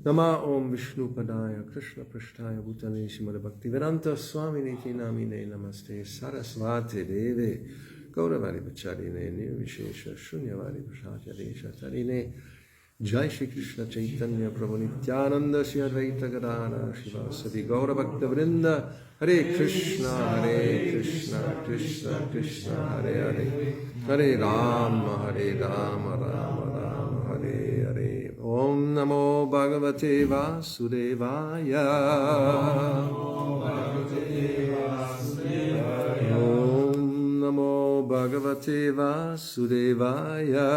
Nama Om Vishnu Padaya Krishna Prishtaya Bhutale Shrimad Bhakti-yoga Swami Niti Namine Namaste Sarasvati Deve Gauravani Bacharine Nirvishesha Shunyavadi Prashacharesha Tarine Jai Shri Krishna Chaitanya Prabhu Nityananda Shri Advaita Gadana Shivasati Gaura Bhakta Vrinda Hare Krishna Krishna Krishna Hare Hare Hare Rama Rama Rama Hare Hare Om Namo Bhagavate Vasudevaya Om Namo Bhagavate Vasudevaya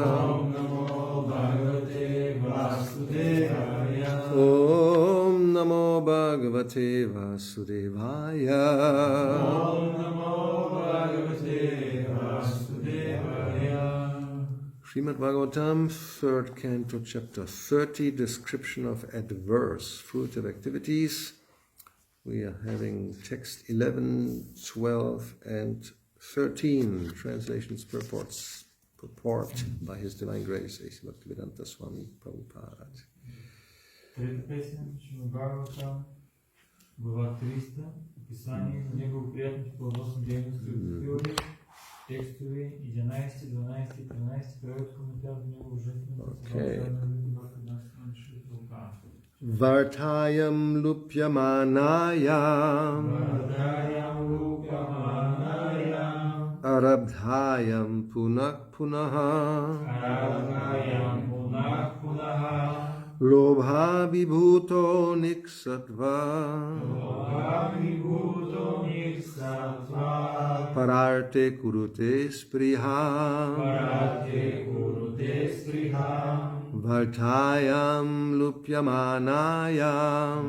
Om Namo Bhagavate Vasudevaya. Om Namo Bhagavate Vasudevaya. Srimad Bhagavatam, 3rd Canto, Chapter 30, Description of Adverse Fruitive Activities. We are having text 11, 12, and 13, translations purport by His Divine Grace, A.C. Bhaktivedanta Swami Prabhupada. Трета песен, Шримад Бхагаватам, глава 300, описание на негово приятните плодоносни дейности от Бхакти-йоги, текстове 11, 12, 13, превод коментар на негово божествено Vartayam lupyamanayam Arabdhayam punak punaha Lobha vibhuto niksatva Pararte kurute spriha Vartayam lupyamanayam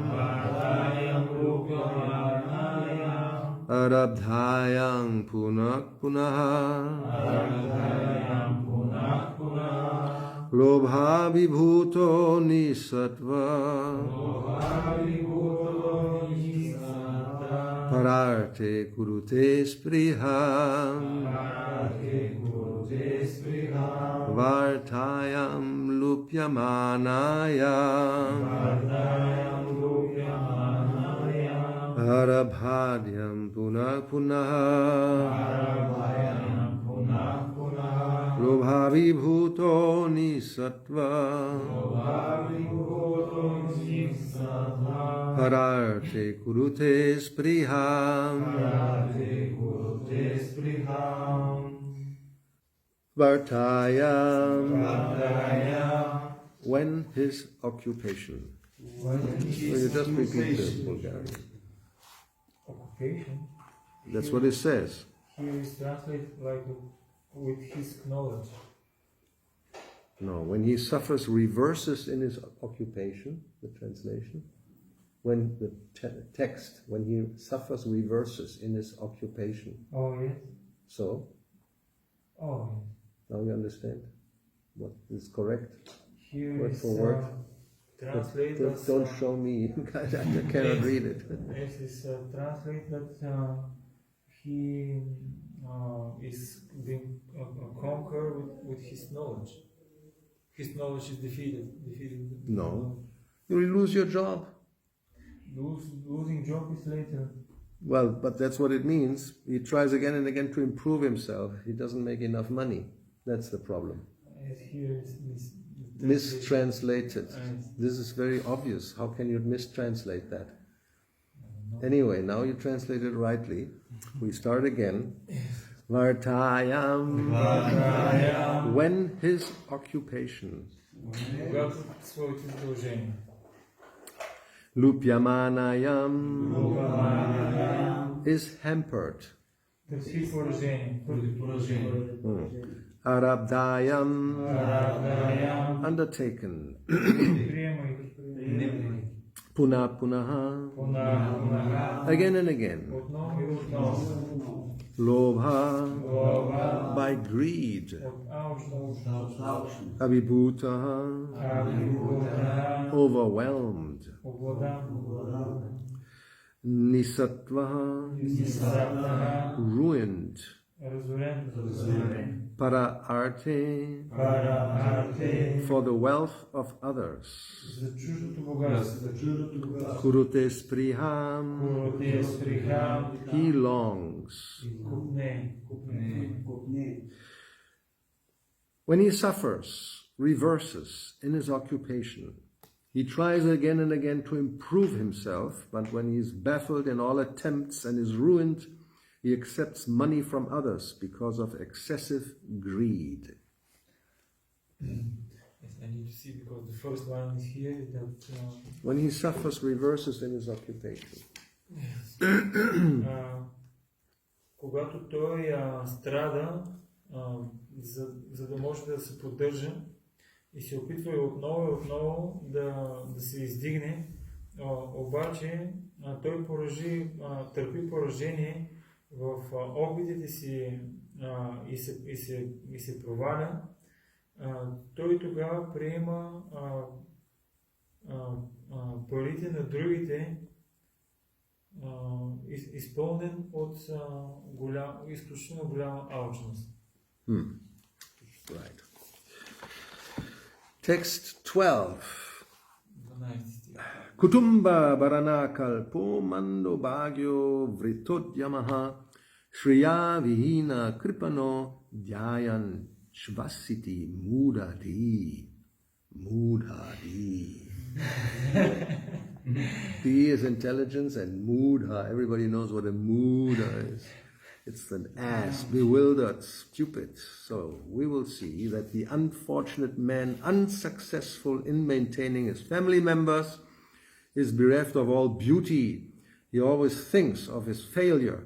Arabdhayam punak punaha Lobha vibhuto nisatva Pararte kurute spriham Vartayam lupyamanayam Arabhadyam punah punaha Lobha vibhuto nisatva Pararte kurute spriham Vartayam when his occupation. So you just repeat the Bulgarian. Occupation? That's what it says. Here is translated like with his knowledge. No, when he suffers reverses in his occupation, the translation, when the text, when he suffers reverses in his occupation. Oh, yes. So? Oh, yes. Now you understand what is correct? Here word is for word. Translate Don't, don't show me, I cannot read it. Yes, it's translate that he is being conquered with his knowledge. His knowledge is defeated. No. You will lose your job. Losing job is later. Well, but that's what it means. He tries again and again to improve himself. He doesn't make enough money. That's the problem. Here is mistranslated. This is very obvious. How can you mistranslate that? Anyway, now you translate it rightly. We start again. Vartayam. When his occupation. Lupyamanayam is hampered. Arabdayam undertaken. Punah punaha again and again. Lobha by greed. Abhibhutaha overwhelmed. Nisatvaha ruined. разорен. Para arte, for the wealth of others. За чуждото богатство. Kurute spriham, he longs. When he suffers, reverses in his occupation, he tries again and again to improve himself, but when he is baffled in all attempts and is ruined, he accepts money from others because of excessive greed. Yes, I need to see because the first one is here that When he suffers, reverses in his occupation. Когато той страда, за да може да се поддържа и се опитва и отново да се издигне, обаче той търпи поражение в опитите си и се проваля, той тогава приема парите на другите, изпълнен от изключително голяма алчност. Right. Text 12. Kutumba Barana Kalpo Mando Bhagyo Vritodyamaha Shriya Vihina Kripano Dhyayan Shvasiti Mudadi. D is intelligence and Mudha. Everybody knows what a Mudha is. It's an ass, bewildered, stupid. So we will see that the unfortunate man, unsuccessful in maintaining his family members, is bereft of all beauty. He always thinks of his failure,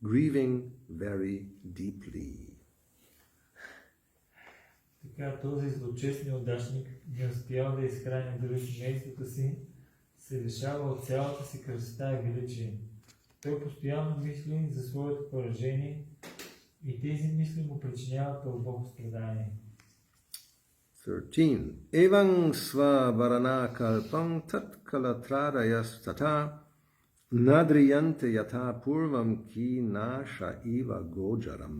grieving very deeply. Така този злочестен удачник не успял да изхрани дори семейството си, се лишава от цялата си красота и величие. Той постоянно мисли за своето поражение и тези мисли му причиняват дълбоко страдание. 13. Evang sva varana kalpam tat kalatradayas tata nadriyante yata purvam ki nasha iva gojaram.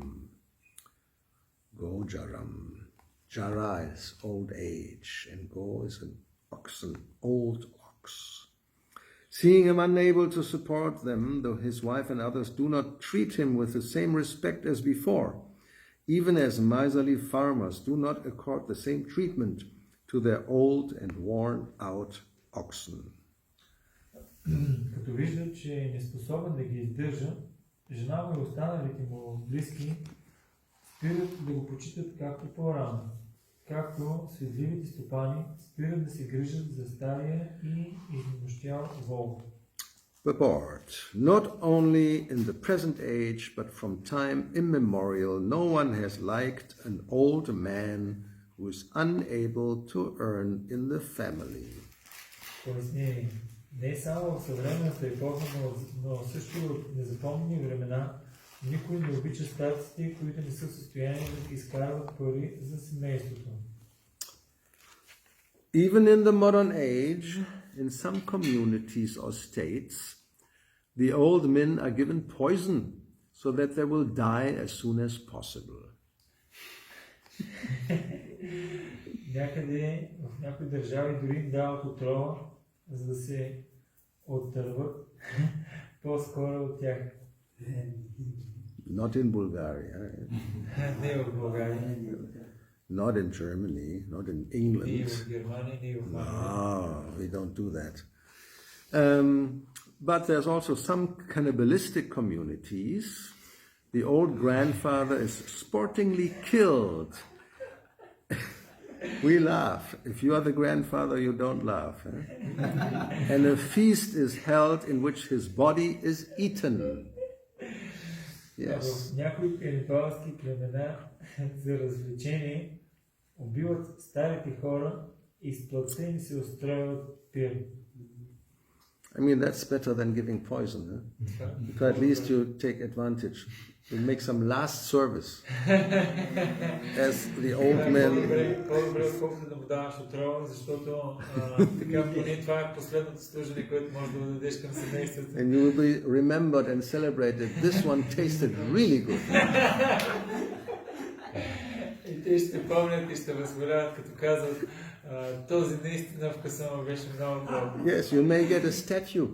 Jara is old age, and go is an oxen, old ox. Seeing him unable to support them, though his wife and others do not treat him with the same respect as before, even as miserly farmers do not accord the same treatment to their old and worn-out oxen. Като вижда, че е неспособен да ги издържа, жена му и останалите му близки спират да го почитат както по-рано, както светливите стопани спират да се грижат за стария и изнемощял вол. Purport. Not only in the present age, but from time immemorial, no one has liked an old man who is unable to earn in the family. Пояснение. Не само в съвременната епоха, но също в незапомнени времена, никой не обича старците, които не са в състояние да изкарват пари за семейството. Even in the modern age, in some communities or states, the old men are given poison so that they will die as soon as possible. Някъде в някои държави дори им дават отрова, за да се оттърват по-скоро от тях. Not in Bulgaria. Не в България. Not in Germany, not in England. Не в Германия, не в No, we don't do that. But there's also some cannibalistic communities. The old grandfather is sportingly killed. We laugh. If you are the grandfather, you don't laugh. And a feast is held in which his body is eaten. Yes. В някои канибалски племена за развлечение убиват старите хора и с платца им се устроят пир. I mean, that's better than giving poison. Huh? Because at least you take advantage. You make some last service. As the old men. По-добре, отколкото да му даваш отрова, защото така поне това е последното служение, което можеш да дадеш към семейството. And you will be remembered and celebrated. This one tasted really good. И те ще помнят и ще възхваляват, като казват, този наистина вкуса му беше много добър. Yes, you may get a statue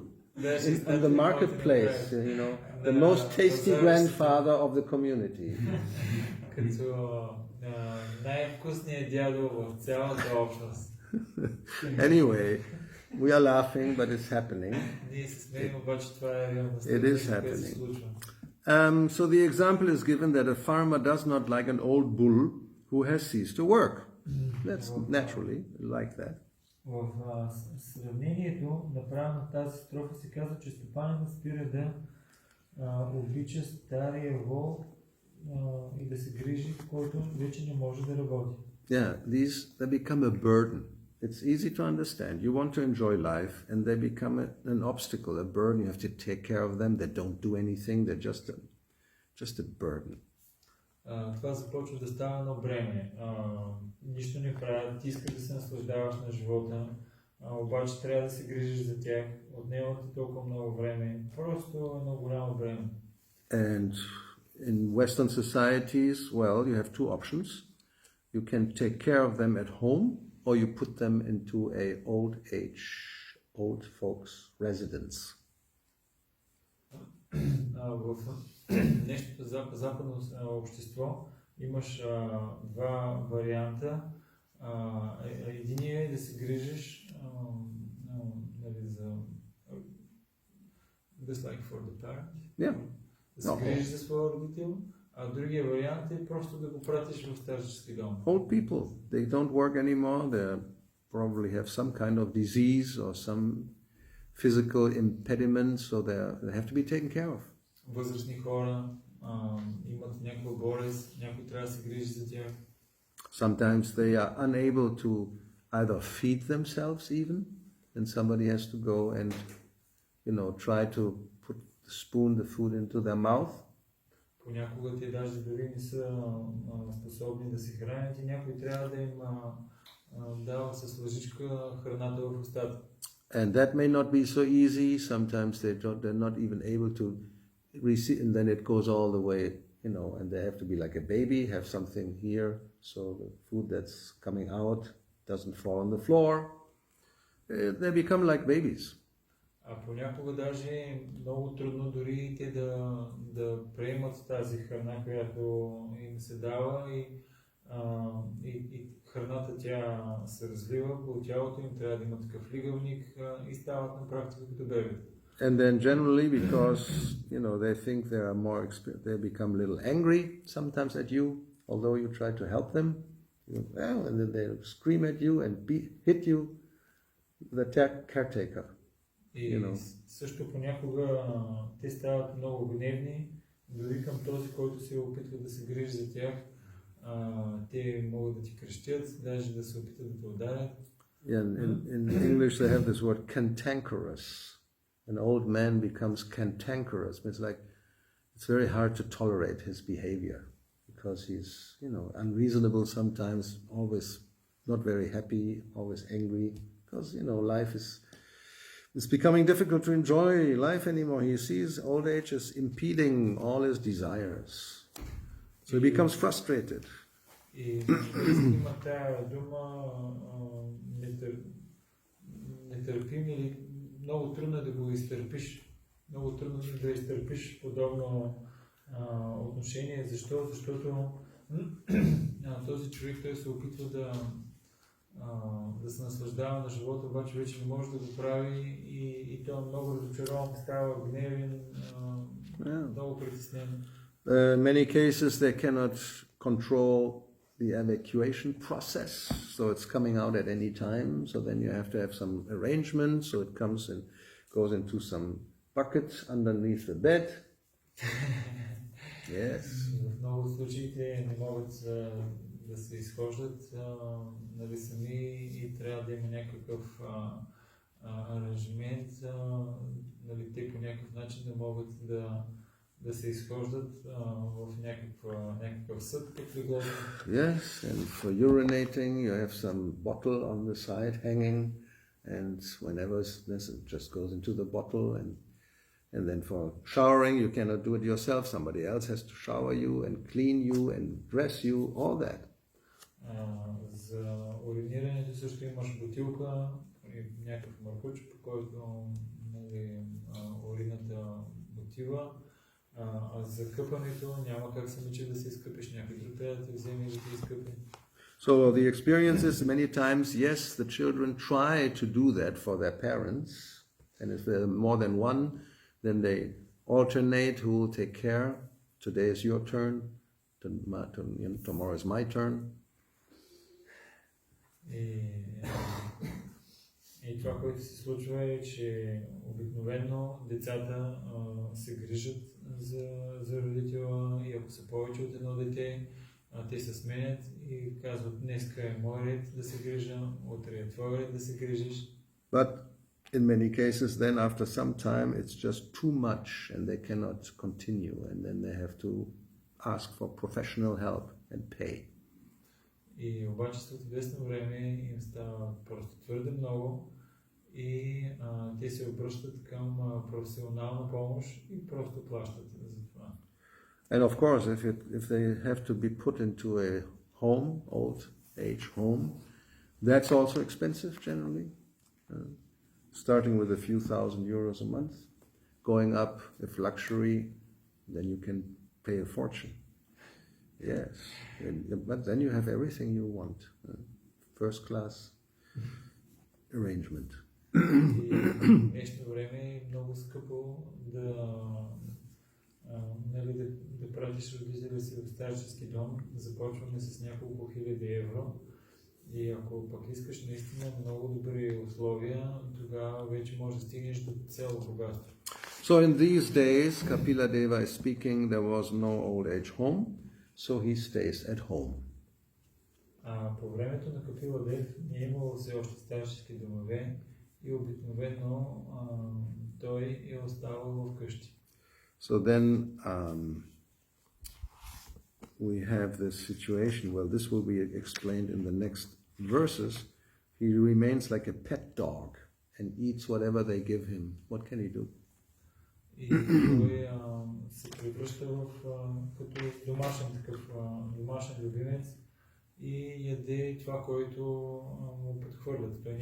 in the marketplace, you know, the most tasty grandfather of the community. Като най-вкусният дядо в цялата общност. Anyway, we are laughing, but it's happening. Ние се смеем, обаче това е реалността, It is което се happening. случва. So the example is given that a farmer does not like an old bull who has ceased to work. That's naturally like that. В сравнението, направено в тази строфа, се казва, че стопанинът спира да обича стария вол и да се грижи, който вече не може да работи. Yeah, they become a burden. It's easy to understand. You want to enjoy life, and they become an obstacle, a burden. You have to take care of them. They don't do anything. They're just a burden. Това започва да става едно бреме. Нищо не правят, ти искаш да се наслаждаваш на живота, обаче трябва да се грижиш за тях, отнема ти толкова много време, просто едно голямо бреме. And in Western societies, well, you have two options. You can take care of them at home, or you put them into a old folks residence. В нещо западно общество имаш два варианта. Единият е да се грижиш за just like for the parent. Yeah. Да се грижиш за своя родител, а другия вариант е просто да го пратиш в старчески дом. Old people, they don't work anymore. They probably have some kind of disease or some physical impediment, so they have to be taken care of. Възрастни хора имат някаква болест, някой трябва да се грижи за тях. Sometimes they are unable to either feed themselves even, and somebody has to go and, try to put the food into their mouth. Понякога те даже дори не са способни да се хранят и някой трябва да им дава с лъжичка храната в устата. And that may not be so easy. Sometimes they're not even able to receive, and then it goes all the way, and they have to be like a baby, have something here, so the food that's coming out doesn't fall on the floor. They become like babies. А понякога даже е много трудно дори те да приемат тази храна, която им се дава и храната тя се развива по тялото им, трябва да има такъв лигавник и стават на практика като бебета. And then generally, because they think they are more experienced, they become a little angry sometimes at you, although you try to help them. And then they scream at you and hit you, the caretaker. И също понякога те стават много гневни, дори към този, който се опитва да се грижи за тях. Те могат да ти крещят, даже да се опитат да те ударят. In English they have this word cantankerous. An old man becomes cantankerous. It's very hard to tolerate his behavior because he's, unreasonable sometimes, always not very happy, always angry, because, life is becoming difficult to enjoy life anymore. He sees old age as impeding all his desires. So he becomes frustrated. И има тая дума нетърпим или много трудно да го изтърпиш. Много трудно да изтърпиш подобно отношение. Защо? Защото този човек той се опитва да се наслаждава на живота, обаче вече не може да го прави и той е много разочарован, става гневен, много притеснен. In many cases they cannot control the evacuation process, so it's coming out at any time, so then you have to have some arrangement, so it comes and goes into some bucket underneath the bed. Yes. В много случаите не могат да се изхождат сами и трябва да има някакъв аранжимент, нали, те по някакъв начин да могат да се изхождат в някакъв съд, като главно. Yes, and for urinating you have some bottle on the side hanging, and whenever this it just goes into the bottle, and then for showering you cannot do it yourself, somebody else has to shower you and clean you and dress you, all that. За уринирането също имаш бутилка и някакъв маркуч, по който, нали, урината отива. А за къпането няма как самиче да се изкъпиш, някой друг трябва да те вземе и да те изкъпи. So the experience is many times, yes, the children try to do that for their parents, and if there are more than one, then they alternate who will take care. Today is your turn, tomorrow is my turn. И това, което се случва е, че обикновено децата се грижат за родителя и ако са повече от едно дете, те се сменят и казват, днеска е мой ред да се грижа, утре е твой ред да се грижиш. But in many cases then after some time it's just too much and they cannot continue and then they have to ask for professional help and pay. И обаче след известно време им става просто твърде много и те се обръщат към професионална помощ и просто плащат за това. And of course, if they have to be put into a home, old age home, that's also expensive generally. Starting with a few thousand euros a month, going up, if luxury, then you can pay a fortune. Yes, but then you have everything you want. First class arrangement. И в днешно време е много скъпо да пратиш родителя си в старчески дом. Започваме с няколко хиляди евро. И ако пък искаш наистина много добри условия, тогава вече може да стигнеш до цяло богатство. So in these days, Kapila Deva is speaking, there was no old age home, so he stays at home. По времето на Капила Дев не е имало все още старчески домове и обикновено той е оставал вкъщи. So then we have this situation, well, this will be explained in the next verses. He remains like a pet dog and eats whatever they give him. What can he do? И той се превръща като домашен любимец и яде това, което му подхвърлят. Той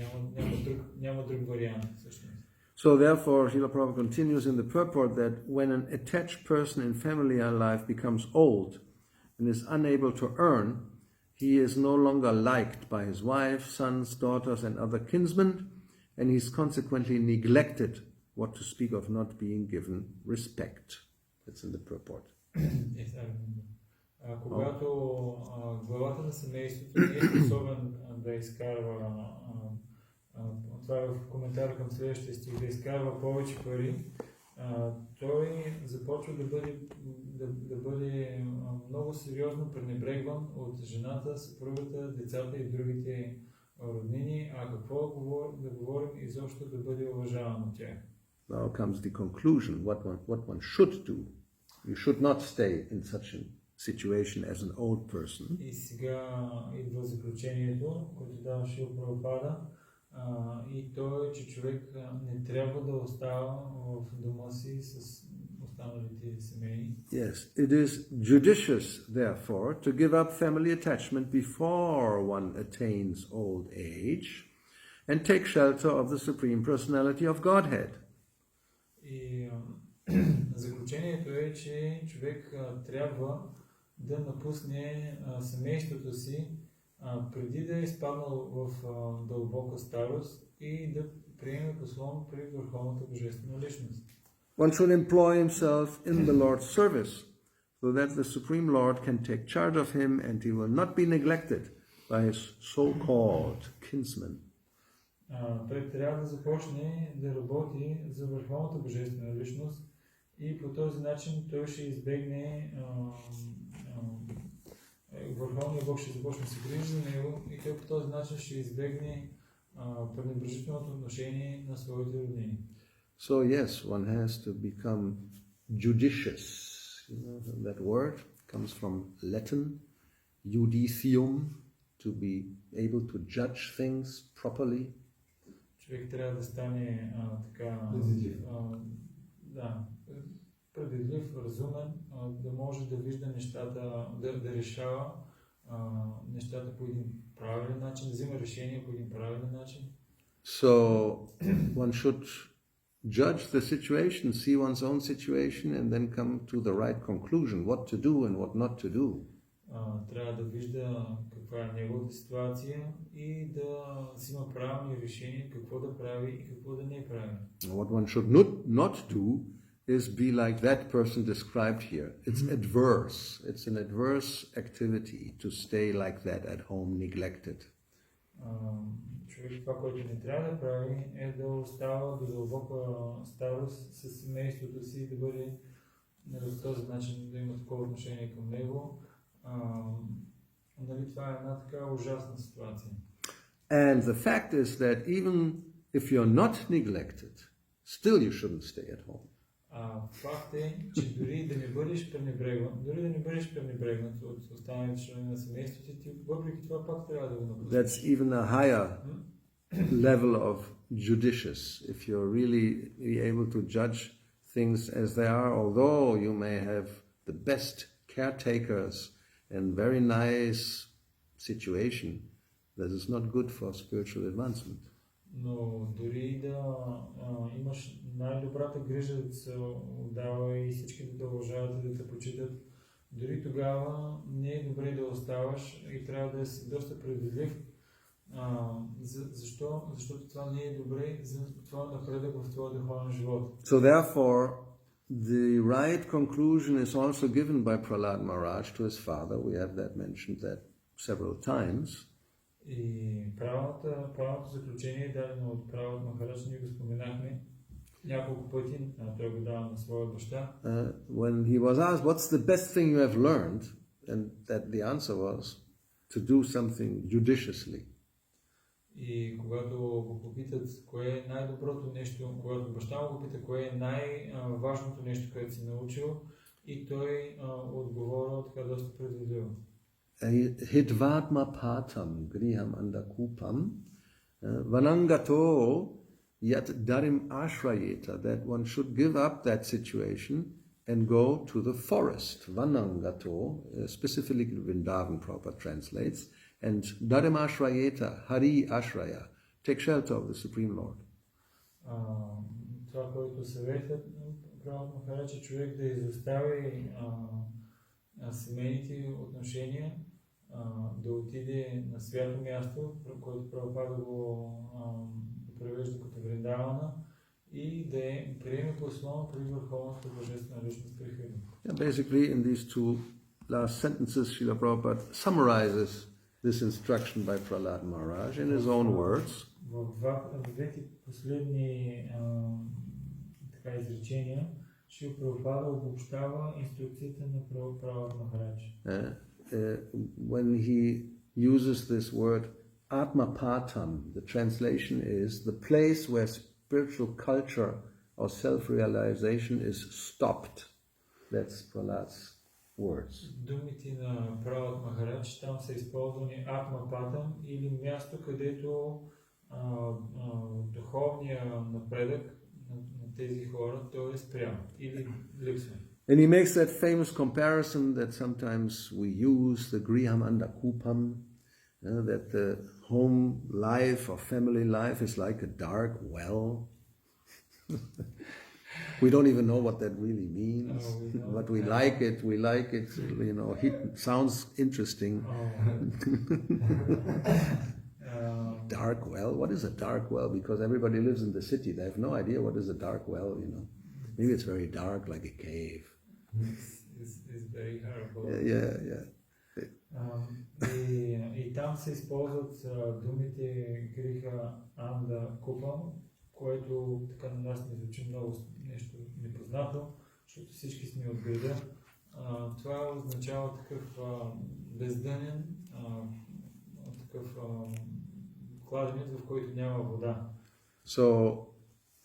няма друг вариант всъщност. So therefore, Srila Prabhupada continues in the purport that when an attached person in family life becomes old and is unable to earn, he is no longer liked by his wife, sons, daughters, and other kinsmen, and he is consequently neglected, what to speak of not being given respect. That's in the purport. Когато главата на семейството не е способен да изкарва, това е в коментар към следващия стих, да изкарва повече пари, той започва да бъде много сериозно пренебрегван от жената, съпругата, децата и другите роднини, а какво да говорим изобщо да бъде уважаван от тях. Now comes the conclusion, what one should do. You should not stay in such a situation as an old person. И сега идва заключението, което дава Шрила Прабхупада, и то е, че човек не трябва да остава в дома си с останалите семейни. Yes, it is judicious, therefore, to give up family attachment before one attains old age and take shelter of the Supreme Personality of Godhead. И заключението е, че човек трябва да напусне семейството си преди да е изпаднал в дълбока старост и да приеме послон при върховната божествена личност. One should employ himself in the Lord's service so that the Supreme Lord can take charge of him and he will not be neglected by his so-called kinsmen. Той трябва да започне да работи за върховната божествена личност и по този начин той ще избегне Върховният Бог ще започне да се грижи за него и той по този начин ще избегне пренебрежителното отношение на своите роднини. So yes, one has to become judicious. You know, that word comes from Latin, judicium, to be able to judge things properly. Човек трябва да стане предвидлив, разумен, да може да вижда нещата, да решава нещата по един правилен начин, да взима решения по един правилен начин. So one should judge the situation, see one's own situation, and then come to the right conclusion, what to do and what not to do. Трябва да вижда каква е неговата ситуация и да взима правилни решения, какво да прави и какво да не прави. What one should not do is be like that person described here. It's adverse. It's an adverse activity to stay like that at home, neglected. Човек това, което не трябва да прави, е да остава до дълбока старост с семейството си и да бъде по този начин, да има такова отношение към него. Нали, това е една така ужасна ситуация. And the fact is that even if you're not neglected, still you shouldn't stay at home. Факт е, че дори да не бъдеш пренебрегнат от останалите членове на семейството ти, въпреки това пак трябва да го напуснеш. That's even a higher level of judicious. If you're really able to judge things as they are, although you may have the best caretakers and very nice situation, that is not good for spiritual advancement. Но дори да имаш най-добрата грижа да се отдава и всички да те уважават и да те почитат, дори тогава не е добре да оставаш и трябва да си доста предвидлив. Защо? Защото това не е добре за твоя напредък в твоя духовен живот. So therefore, the right conclusion is also given by Prahlad Maharaj to his father. We have mentioned that several times. И правилното заключение е дадено от Пралад Махарадж, ние го споменахме няколко пъти, той го дава на своя баща. When he was asked, what's the best thing you have learned? And that the answer was to do something judiciously. И когато го попитат кое е най-доброто нещо, когато баща му го пита кое е най-важното нещо, което си научил, и той отговорил така доста предвидливо. Hidvatma patam griham andakupam vanangato yat darim ashrayeta, that one should give up that situation and go to the forest. Vanangato, specifically Vrindavan Prabhupada translates, and darim ashrayeta, hari ashraya, take shelter of the Supreme Lord. Това, което съветът Прабхупада Махарадж, човек да изостави семейните отношения, да отиде на свято място, което Прабхупада го превежда като Вриндавана, и да приеме послон при върховната божествена личност при Христа. Basically, in these two last sentences, Srila Prabhupada summarizes this instruction by Prahlad Maharaj in his own words. В двете последни изречения Шрила Прабхупада обобщава инструкцията на Прабхупада Махарадж. When he uses this word Atmapatam, the translation is the place where spiritual culture or self-realization is stopped. That's Prahlad's words. Думите на Прабхупада Махарадж там са използвани Атмапатам, или място, където духовния напредък на тези хора, той е спрял или липсва. And he makes that famous comparison that sometimes we use, the griham andakupam, that the home life or family life is like a dark well. We don't even know what that really means, but we like it, you know, it sounds interesting. Dark well? What is a dark well? Because everybody lives in the city, they have no idea what is a dark well, you know. Maybe it's very dark, like a cave. It's very horrible. Yeah. И там се използват думите гриха анда купам, което така на нас не звучи много нещо непознато, защото всички сме от града. Това означава такъв бездънен, такъв кладенец, в който няма вода. So,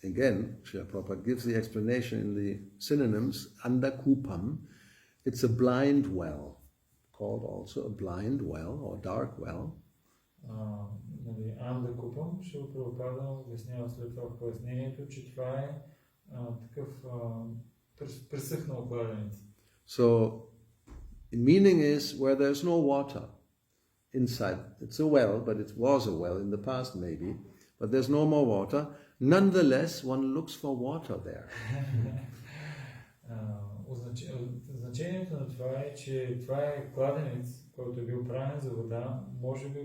again, Srila Prabhupada gives the explanation in the synonyms, andakupam, it's a blind well, called also a blind well or dark well. Анда Купам, ще Прабхупада обяснява след това в пояснението, че това е такъв пресъхнал кладенец. So, meaning is where there's no water inside. It's a well, but it was a well in the past maybe, but there's no more water. Nonetheless, one looks for water there. Значението на това е, че това е кладенец, който е бил правен за вода. Може би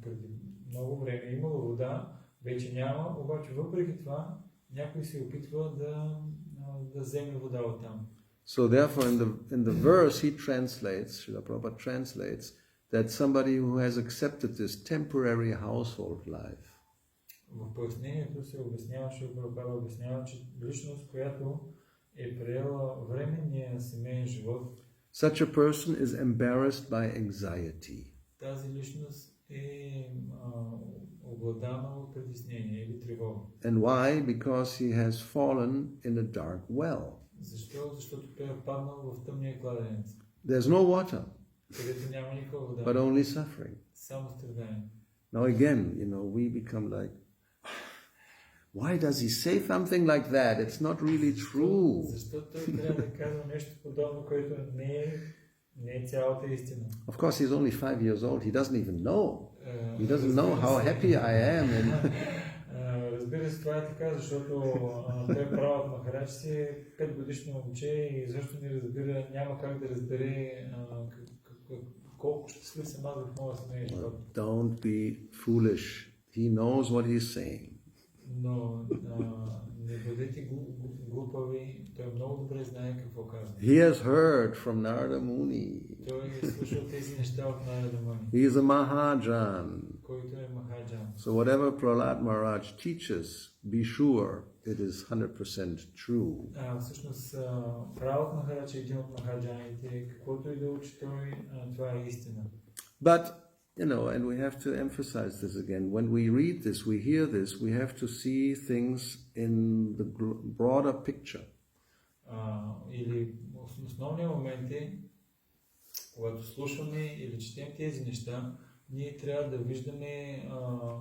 преди много време имало вода, вече няма, обаче въпреки това някой се опитва да вземе вода оттам. So therefore in the verse he translates, Srila Prabhupada translates, that somebody who has accepted this temporary household life. В пояснението се обяснява, Шрила Прабхупада обяснява, че личност, която е приела временния семейен живот, such a person is embarrassed by anxiety. Тази личност е обладана от притеснение или тревога. And why? Because he has fallen in a dark well. Защо? Защото той е паднал в тъмния кладенец. There's no water, където няма никаква вода. but only suffering. Само страдание. Now again, we become like, why does he say something like that? It's not really true. Защо той трябва да казва нещо подобно, което не е цялата истина? Of course, he's only 5 years old. He doesn't even know. He doesn't know how happy I am. Разбира се, това е така, защото той правът Махарадж си е 5 годишно момче и защо не разбира, няма как да разбере колко щастлив съм аз в моя семейен живот. Don't be foolish. He knows what he's saying. Но не бъдете глупави, той много добре знае какво казва. He has heard from Narada Muni. Той е слушал тези неща от Нарада Муни. He is a Mahajan. Който е Махаджан. So whatever Prahlad Maharaj teaches, be sure it is 100% true. Всъщност, Пралад Махарадж е един от Махаджаните. Каквото и да учи той, това е истина. But and we have to emphasize this again. When we read this, we hear this, we have to see things in the broader picture. Или основният момент е, когато слушаме или четем тези неща, ние трябва да виждаме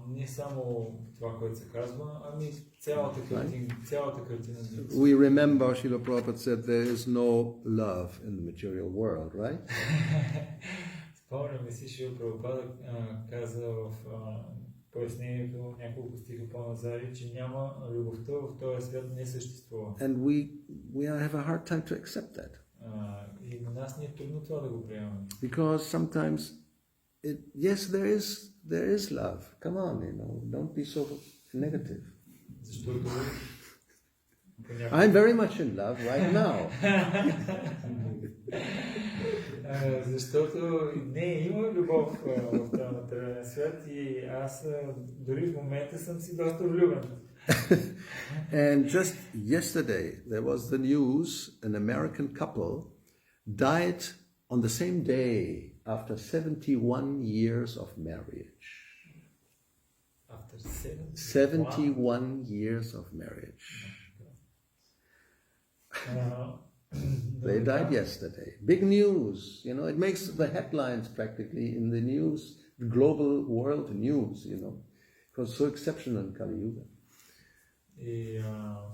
не само това, което се казва, ами цялата картина. We remember Srila Prabhupada said there is no love in the material world, right? Спомняме си, Шрила Прабхупада каза в пояснението няколко стиха по-назад, че няма любовта в този свят не съществува. And we have a hard time to accept that. И на нас не е трудно това да го приемаме. Because sometimes yes, there is love. Come on, don't be so negative. Защото I'm very much in love right now. Защото не има любов в този материален свят и аз дори в момента съм си доста влюбен. And just yesterday there was the news, an American couple died on the same day after 71 years of marriage. After 71 years of marriage. They died yesterday. Big news, it makes the headlines practically in the news, the global world news, because so exceptional in Kali Yuga. И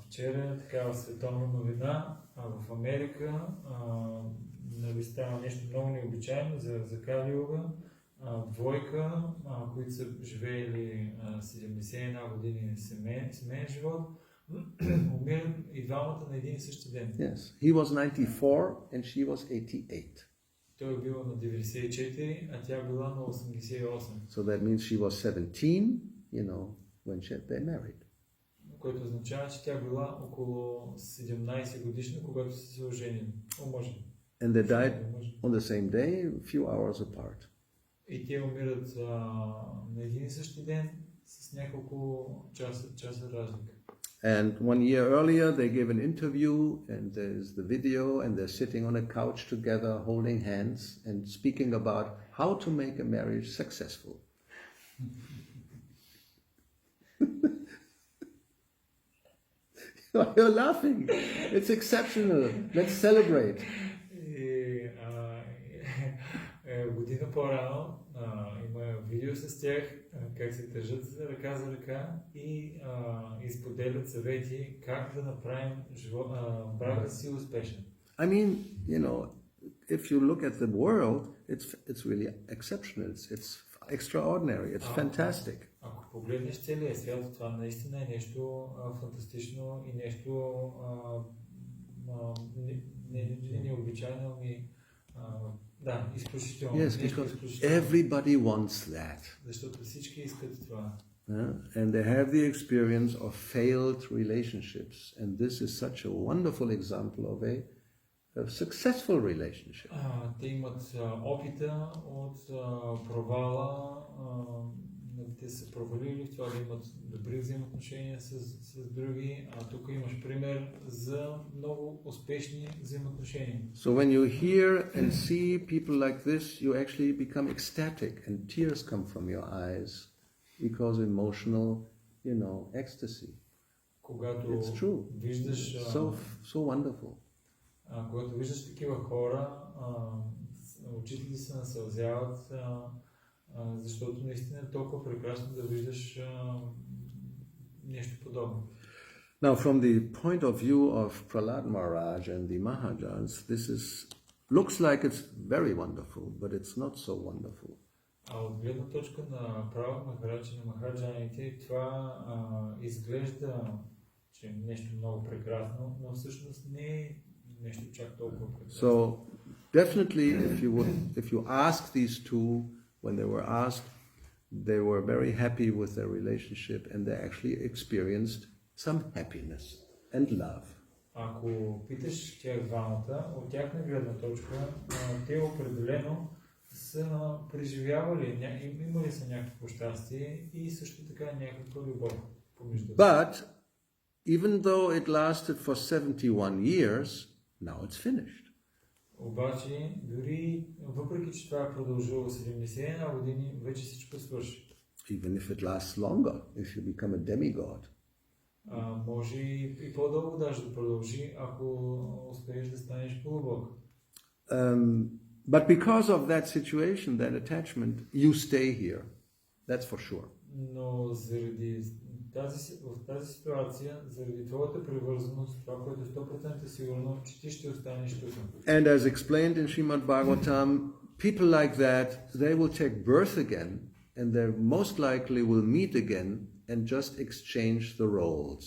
вчера такава световна новина в Америка става нещо много необичайно за Кали Юга. Двойка, които са живеели 71 години семейен живот, умират и двамата на един и същи ден. Yes, he was 94 and she was 88. Той е бил на 94, а тя била на 88. So that means she was 17, when they married. Което означава, че тя била около 17 годишна, когато са се оженили. And they died on the same day, a few hours apart. И те умират на един и същи ден с няколко часа разлика. And 1 year earlier, they gave an interview, and there's the video, and they're sitting on a couch together, holding hands, and speaking about how to make a marriage successful. You're laughing. It's exceptional. Let's celebrate. И година по-рано има видео с тях как се държат ръка за ръка и изподелят съвети как да направим брака си успешен. I mean, you know, if you look at the world, it's really exceptional. It's extraordinary. It's fantastic. Ако погледнеш целия свят, това наистина е нещо фантастично и нещо необичайно и да, изключително. Yes, because everybody wants that. Защото всички искат това. And they have the experience of failed relationships. And this is such a wonderful example of a successful relationship. Те имат опита от провала, те са провалили в това да имат добри взаимоотношения с други, а тук имаш пример за много успешни взаимоотношения. So when you hear and see people like this, you actually become ecstatic and tears come from your eyes because emotional, you know, ecstasy. Когато It's true. виждаш So wonderful. Когато виждаш такива хора, очите ти се насълзяват, защото наистина е толкова прекрасно да виждаш нещо подобно. Now, from the point of view of Prahlad Maharaj and the Mahajans, this looks like it's very wonderful, but it's not so wonderful. А от гледна точка на Пралад Махарадж и на Махараджаните, това изглежда, че е нещо много прекрасно, но всъщност не е нещо чак толкова прекрасно. So, definitely, if you ask these two, when they were asked, they were very happy with their relationship and they actually experienced some happiness and love. Ако питаш тях двамата, от тяхна гледна точка, те определено са преживявали, имали са някакво щастие и също така някаква любов помежду. But, even though it lasted for 71 years, now it's finished. Обаче, дори въпреки че това е продължило 71 години, вече всичко свърши. Even if it lasts longer, if you become a demigod. Може и по-дълго даже да продължи, ако успееш да станеш по-глубок. But because of that situation, that attachment, you stay here. That's for sure. Но заради в тази ситуация, заради твоята привързаност, това, което 100% сигурно, че ти ще останеш тук. And as explained in Srimad Bhagavatam, people like that, they will take birth again, and they most likely will meet again and just exchange the roles.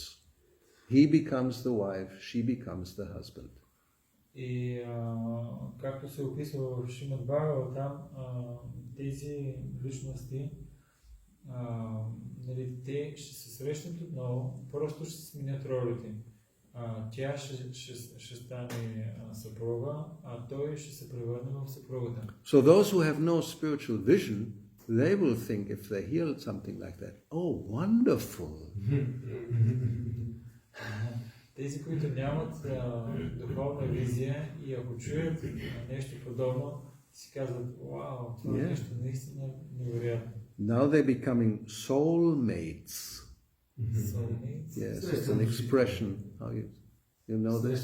He becomes the wife, she becomes the husband. И както се описва в Шримад Бхагаватам, тези личности, те ще се срещнат отново, просто ще сменят ролите. Тя ще стане съпруга, а той ще се превърне в съпругата. So those who have no spiritual vision, they will think if they hear something like that, oh, wonderful. Тези, които нямат духовна визия и ако чуят нещо подобно, си казват, вау, това нещо наистина невероятно. Now they're becoming soulmates. Soulmates? Yes, it's an expression. How you know this?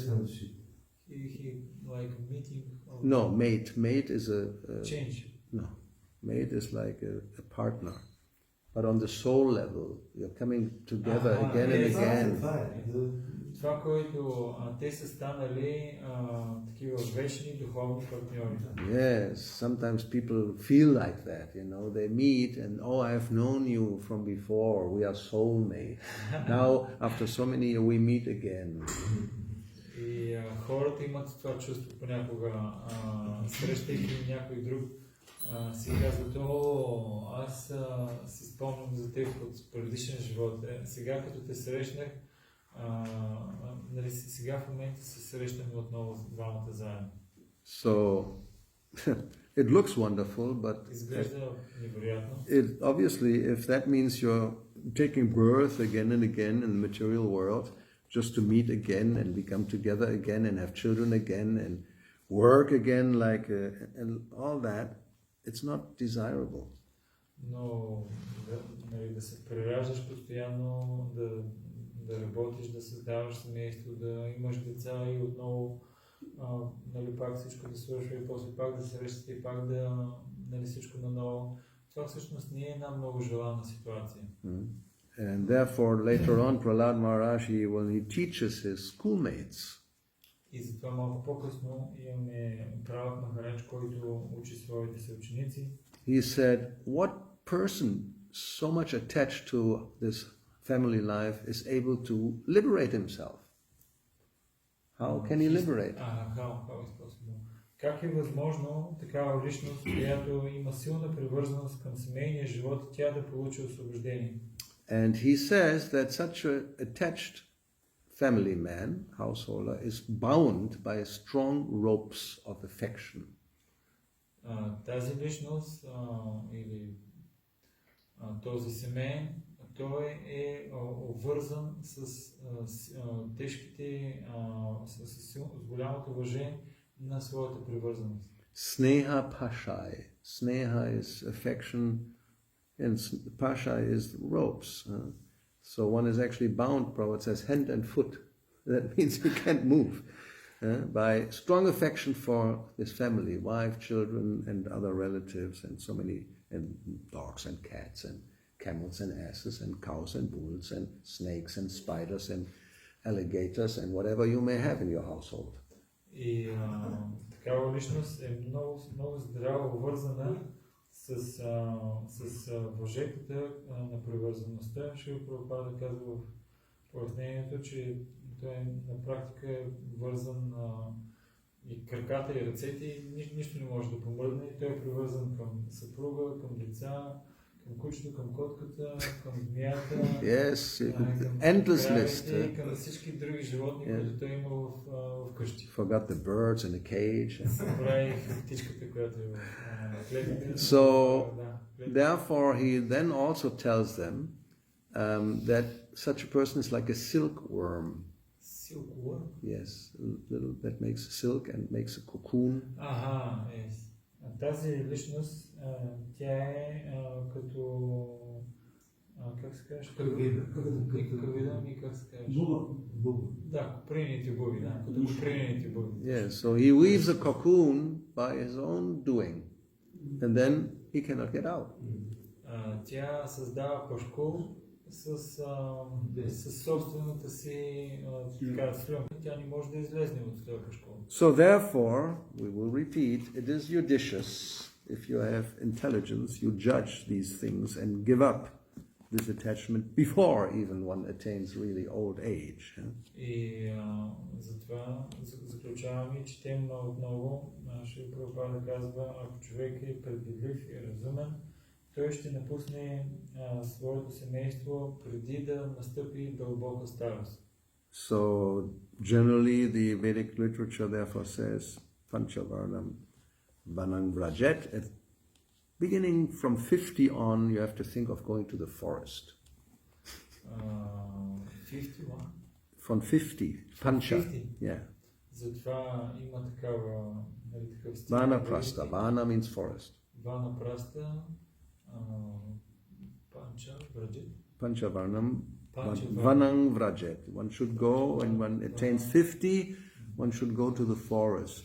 Like meeting? No, mate. Mate is a change. No, mate is like a partner. But on the soul level, you're coming together again and again. Това, което те са станали такива вечни духовни партньори. Yes, sometimes people feel like that, you know. They meet and, oh, I've known you from before. We are soulmates. Now, after so many years, we meet again. И хората имат това чувство понякога, срещайки някой друг, си казват, аз си спомням за теб от предишен живот. Сега като те срещнах, сега в момента се срещаме отново двамата заедно. So, it looks wonderful, but изглежда невероятно. Obviously, if that means you're taking birth again and again in the material world, just to meet again and become together again and have children again and work again, and all that, it's not desirable. Но да се прераждаш постоянно, да работиш, да създаваш семейство, да имаш деца и отново нали, пак всичко да свършва и после пак да се срещате и пак да нали, всичко наново. Това всъщност не е една много желана ситуация. And therefore, later on, Prahlad Maharaj, when he teaches his schoolmates, И затова малко по-късно имаме Пралад Махарадж, който учи своите съученици. he said, what person so much attached to this family life is able to liberate himself? How can he liberate? How is possible? Как е възможно такава личност, която има силна привързаност към семейния живот, тя да получи освобождение? And he says that such an attached family man, householder, is bound by strong ropes of affection. Тази личност или този семейен, той е обвързан с тежките, с голямото уважение на своята привързаност. Sneha Pashai. Sneha is affection, and Pasha is ropes. So one is actually bound, Prabhupada says, hand and foot. That means you can't move. By strong affection for his family, wife, children, and other relatives, and so many, and dogs and cats, and camels and asses, and cows and bulls, and snakes and spiders, and alligators, and whatever you may have in your household. И такава личност е много, много здраво обвързана с въжетата на привързаността. Шрила Прабхупада казва в пояснението, че той на практика е вързан и краката и ръцете и нищо не може да помръдне. И той е привързан към съпруга, към деца, към кучето, към котката, към змията, към endless и към всички други животни, които той има в къщи. Forgot the birds in the cage. Забрави птичката, която е в клетките. So, therefore, he then also tells them that such a person is like a silkworm. Silkworm? Yes, that makes silk and makes a cocoon. Yes. Тази личност, тя е като как се казва? Кавида и как се казва? Да, копринените буби, като копринените буби. Yes, so he weaves a cocoon by his own doing, and then he cannot get out. Тя създава пашкул с собствената си слюнка, тя не може да излезне от този пашкул. So therefore, we will repeat, it is judicious, if you have intelligence, you judge these things and give up this attachment before even one attains really old age. И затова заключаваме, четем отново, Шрила Прабхупада казва, ако човек е предвидлив и разумен, той ще напусне своето семейство преди да настъпи дълбока старост. So generally the Vedic literature therefore says Panchavarnam Vanang Vrajet. At beginning from 50 on, you have to think of going to the forest. 51? From 50, Pancha. 50? Yeah. Затова има такава, такъв стил. Vanaprastha. Vana means forest. Vanaprastha, Pancha Vrajet. Panchavarnam Vanang Vrajet. One should go, and when it attains 50, one should go to the forest.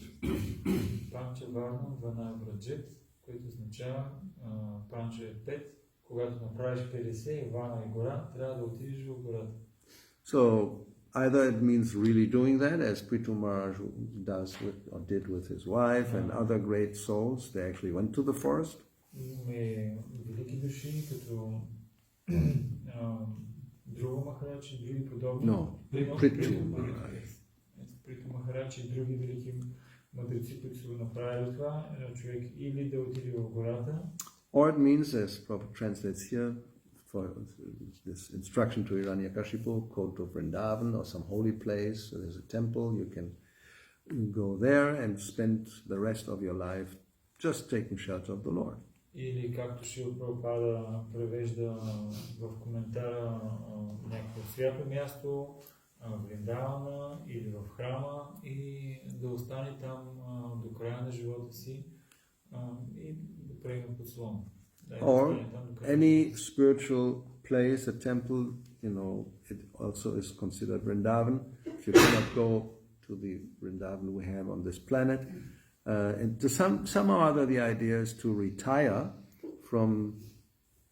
Panchavarnam Vanang Vrajet, което означава Панча е 5. Когато направиш 50 и Вана е гора, трябва да отидеш в гората. So either it means really doing that, as Prithu Maharaj does or did with his wife and other great souls. They actually went to the forest. Имаме велики души, като Dhruva Maharaj и други подобни. No, Prithu Maharaj. Приту Махарадж и други велики мъдреци, които са го направили това, човек или да отиде в гората. Or it means, as Prabhupada translates here, for this instruction to Hiranyakashipu, go to Vrindavan or some holy place, so there's a temple, you can go there and spend the rest of your life just taking shelter of the Lord. Или както Шрила Прабхупада превежда в коментара някакво свято място, Вриндавана или в храма и да остане там до края на живота си и да приеме подслон. Or any spiritual place, a temple, it also is considered Vrindavan. If you cannot go to the Vrindavan we have on this planet, and to somehow or other, the idea is to retire from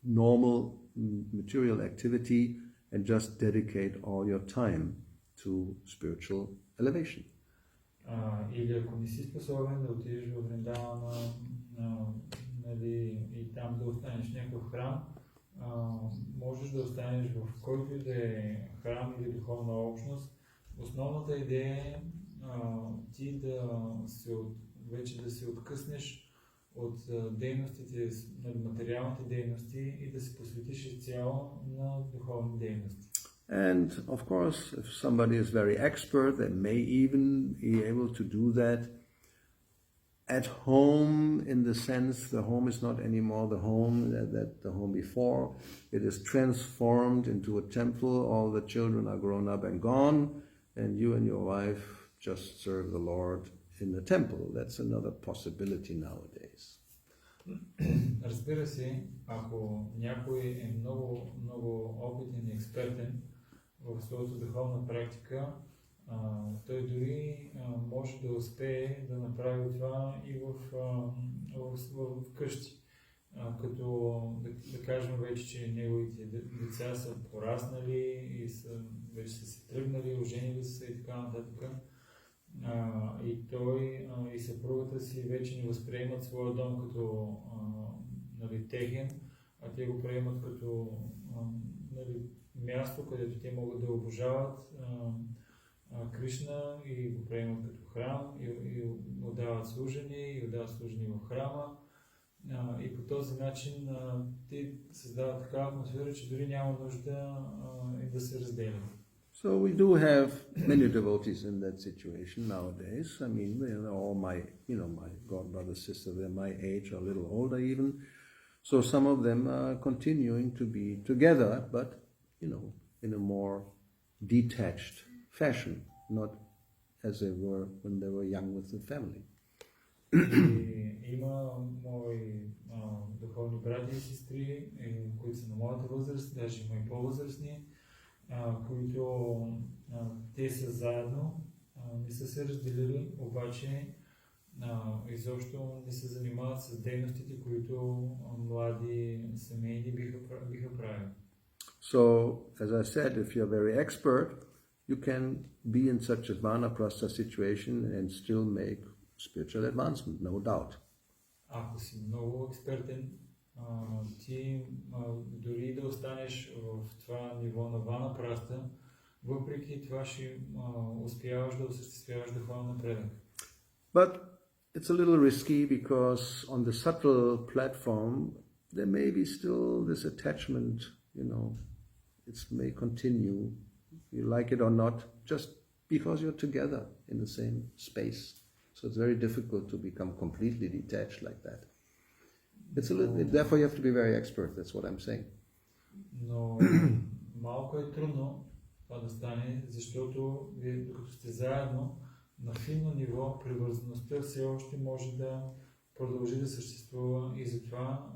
normal material activity and just dedicate all your time to spiritual elevation. Или ако не си способен да отидеш в Вриндавана, и там да останеш в някакъв храм, можеш да останеш в който и да е храм или духовна общност. Основната идея е ти вече да се откъснеш от дейностите, материалните дейности и да се посветиш изцяло на духовни дейности. And of course, if somebody is very expert, they may even be able to do that at home, in the sense the home is not anymore the home that the home before. It is transformed into a temple. All the children are grown up and gone, and you and your wife just serve the Lord in the temple. That's another possibility nowadays. Разбира се, ако някой е много, много опитен и експертен в своята духовна практика, той дори може да успее да направи това и в къщи. Като да кажем вече, че неговите деца са пораснали и вече са се тръгнали, оженили са и така нататък. И той и съпругата си вече не възприемат своя дом като техен, а те го приемат като място, където те могат да обожават Кришна и го приемат като храм и отдават служение в храма. И по този начин те създават такава атмосфера, че дори няма нужда да се разделят. So we do have many devotees in that situation nowadays. I mean, all my godbrother, sister, they're my age, or a little older even. So some of them are continuing to be together, but, in a more detached fashion, not as they were when they were young with the family. Има мои духовни брати и сестри, които са на моята възраст, даже има и по-възрастни, които те са заедно, не са се разделили, обаче изобщо не се занимават с дейностите, които млади семейни биха правили. So, as I said, if you're very expert, you can be in such a vanaprastha situation and still make spiritual advancement, no doubt. Ако си много експертен, ти дори да останеш в това ниво на ванапраста, въпреки това ще успяваш да осъществяваш духовен напредък. But it's a little risky because on the subtle platform there may be still this attachment, it may continue, you like it or not, just because you're together in the same space. So it's very difficult to become completely detached like that. Therefore you have to be very expert, that's what I'm saying. Но малко е трудно това да стане, защото вие докато сте заедно на финно ниво, привързаността все още може да продължи да съществува и затова,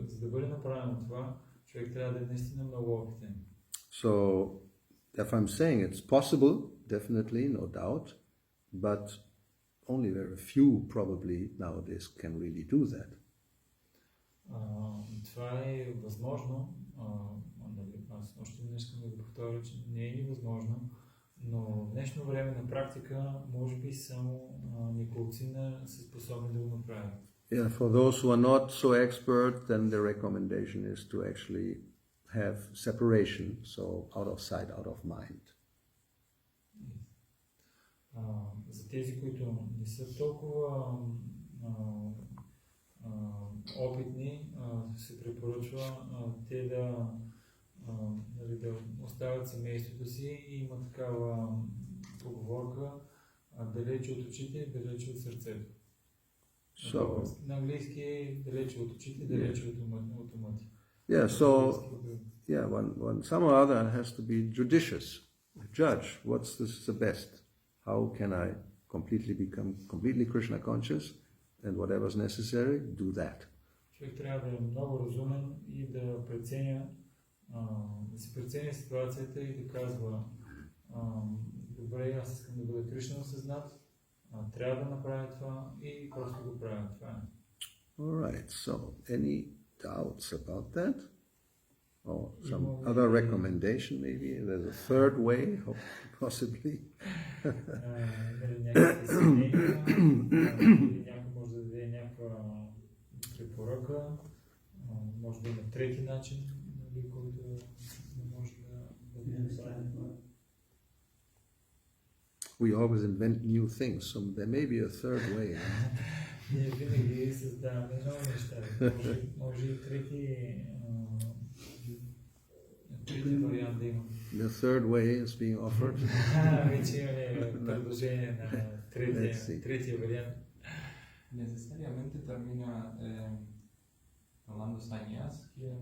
за да бъде направено това, човек трябва да е наистина много опитен. So, if I'm saying it's possible, definitely, no doubt, but only very few probably nowadays can really do that. Това е възможно, аз още не искам да го повторя, че не е невъзможно, но в днешно време на практика може би само неколцина са способни да го направят. Yeah, for those who are not so expert, then the recommendation is to actually have separation, so out of sight, out of mind. За тези, които не са толкова опитни, се препоръчва те да оставят семейството си и има такава поговорка далече от очите, далече от сърцето. На английски е далече от очите, далече от умът. Yeah, so one some or other has to be judicious, judge what's the best. How can I become completely Krishna conscious, and whatever's necessary, do that. човек трябва да е много разумен и да преценя, да си преценя ситуацията и да казва, добре, аз искам да бъда Кришна осъзнат, трябва да направя това и просто го правя. Това е. Alright, so any doubts about that? Or some other recommendation maybe? There's a third way, possibly. Някакви съмнения, някой може да даде някаква препоръка, може да има трети начин, който не може да бъде поставен. We always invent new things, so there may be a third way. Ние винаги създаваме нови неща. Може и трети вариант да има. The third way is being offered. Вече имаме предложение на третия вариант. Necesariamente termina tomando sannyas quien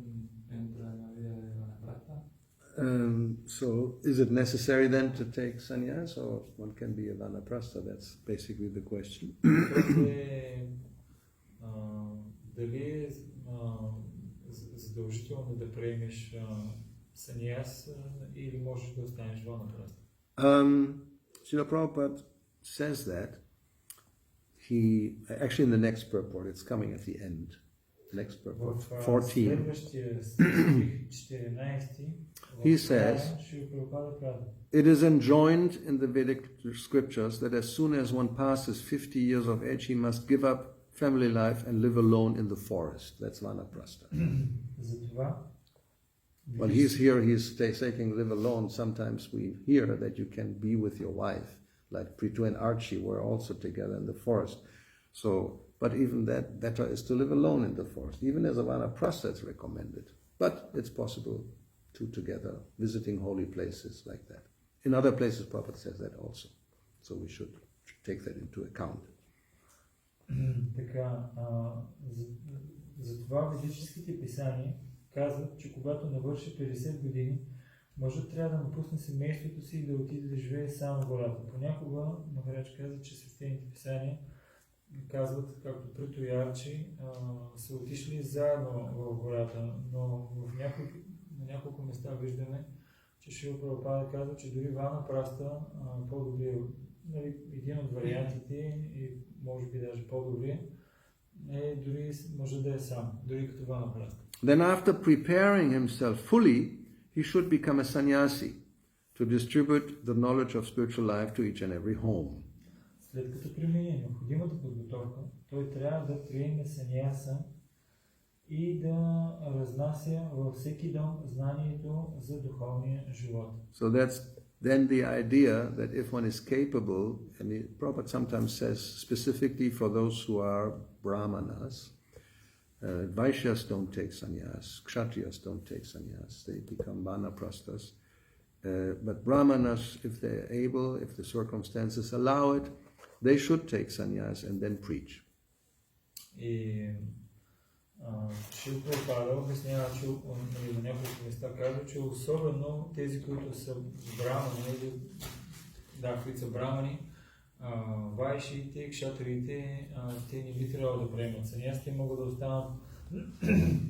entra en la vida de Vanaprastha. So is it necessary then to take sannyas, or one can be a vanaprastha? That's basically the question. Дали е задължително да приемеш саньяс или можеш да останеш ванапрастha? Srila Prabhupada says that actually in the next purport, it's coming at the end. Next purport, 14. He says, it is enjoined in the Vedic scriptures that as soon as one passes 50 years of age, he must give up family life and live alone in the forest. That's vanaprastha. Well, he's taking live alone. Sometimes we hear that you can be with your wife, like Pritu and Archie were also together in the forest. So, but even that, better is to live alone in the forest. Even as a vanaprastha, it's recommended. But it's possible two together, visiting holy places like that. In other places, Prabhupada says that also. So we should take that into account. Така, затова ведическите писания казват, че когато навърши 50 години, мъжът трябва да напусне семейството си и да отиде да живее сам в гората. Понякога Махарадж казва, че свещените писания казват, както Прито и Арчи, са отишли заедно в гората, но на няколко места виждаме, че Шрила Прабхупада казва, че дори ванапрастha по-добри, нали, един от вариантите и може би даже по-добри е дори може да е сам, дори като ванапрастha. Then after preparing himself fully, he should become a sannyasi to distribute the knowledge of spiritual life to each and every home. След като премине необходимата подготовка, той трябва да приеме саньяса и да разнася във всеки дом знанието за духовния живот. So that's then the idea that if one is capable, and the Prabhupada sometimes says specifically for those who are brahmanas, Vaishyas don't take sannyas, Kshatriyas don't take sannyas, they become vanaprasthas. But brahmanas, if they're able, if the circumstances allow it, they should take sannyas and then preach. И Шрила Прабхупада обяснява, че на няколко места казва, че особено тези, които са брамани, които са брамани, вайшиите, кшатриите, те не би трябвало да приемат саньяс, те могат да останат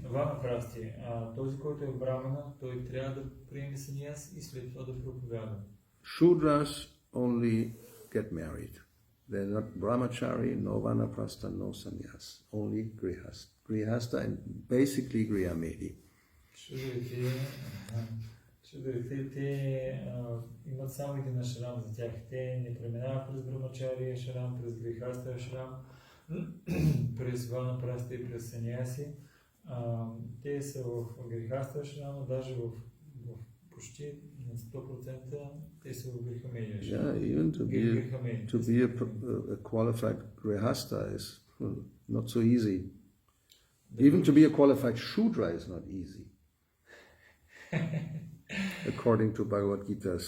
ванапрасти. Този, който е брамана, той трябва да приеме саньяс и след това да проповяда. Shudras only get married. They're not brahmachari, no vanaprastha, no sannyas. Only grihasta. Grihasta and basically griyamedi. Шудрите, те имат само един ашрам за тях. Те не преминават през брамачари ашрам, през грихаста ашрам, през ванапрастha и през саньяси. Те са в грихаста ашрама, даже в почти на 100% те са в грихамедия. Yeah, even to be a qualified grihasta is not so easy. Even to be a qualified shudra is not easy. According to Bhagavad Gita's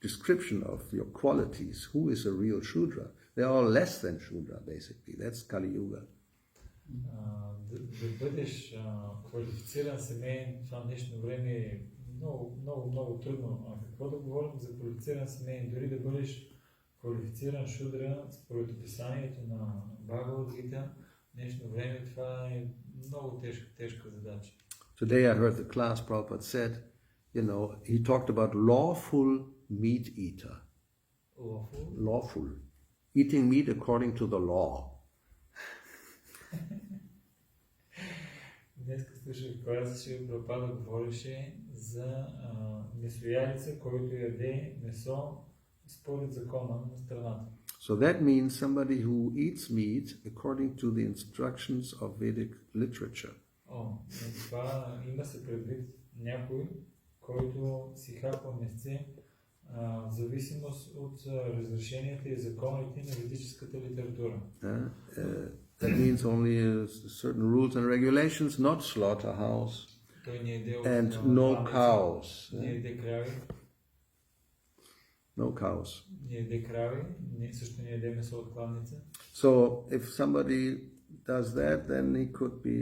description of your qualities, who is a real shudra? They're all less than shudra, basically. That's Kali-yoga. Да бъдеш квалифициран семейен в това днешно време е много трудно. Какво да говорим за квалифициран семейен? Дори да бъдеш квалифициран шудра, според описанието на Бхагавад Гита, днешно време това е много тежка задача. Today I heard the class Prabhupada said, he talked about lawful meat eater. Lawful. Eating meat according to the law. Днес слушах класа, че Прабхупада говореше за месоялица, който яде месо според закона на страната. So that means somebody who eats meat according to the instructions of Vedic literature. Това има се предвид някой, който си хапва месце в зависимост от разрешенията и законите на ведическата литература. That means only certain rules and regulations, not slaughterhouse, and no cows. No cows. So if somebody does that, then he could be,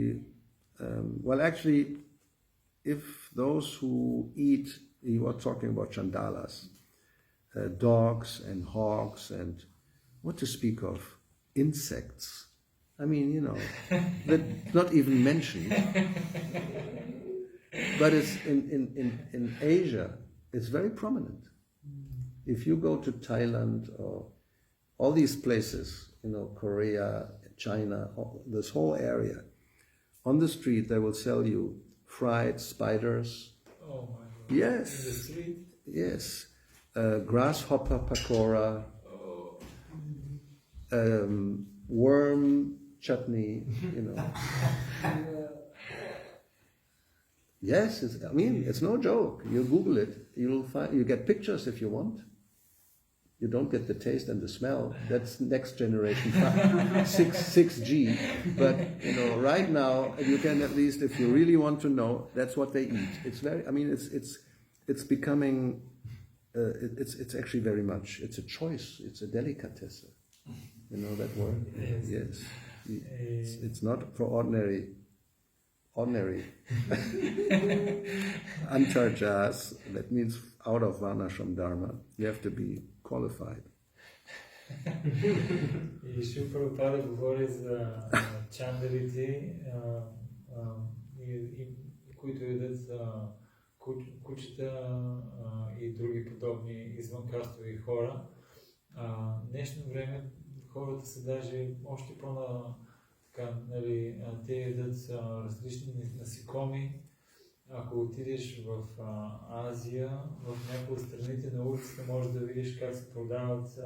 well actually, if those who eat, he was talking about chandalas, dogs and hogs and what to speak of, insects. I mean, that's not even mentioned. But it's in Asia, it's very prominent. If you go to Thailand or all these places, Korea, China, this whole area, on the street they will sell you fried spiders. Oh my God. Yes. In the street? Yes. Grasshopper pakora. Worm chutney, Yes, it's no joke. You Google it, you get pictures if you want. You don't get the taste and the smell. That's next generation 6G. But right now you can at least, if you really want to know, that's what they eat. It's very. It's becoming. It's actually very much. It's a choice. It's a delicatessen. You know that word? Yes. It's not for ordinary antarjas. That means out of Varnashram Dharma. You have to be qualified. И Шрила Прабхупада говори за чандалите, които ядат кучета и други подобни извънкастови хора. В днешно време хората са даже още те ядат различни насекоми. Ако отидеш в Азия, в някои от страните на улицата можеш да видиш как се продават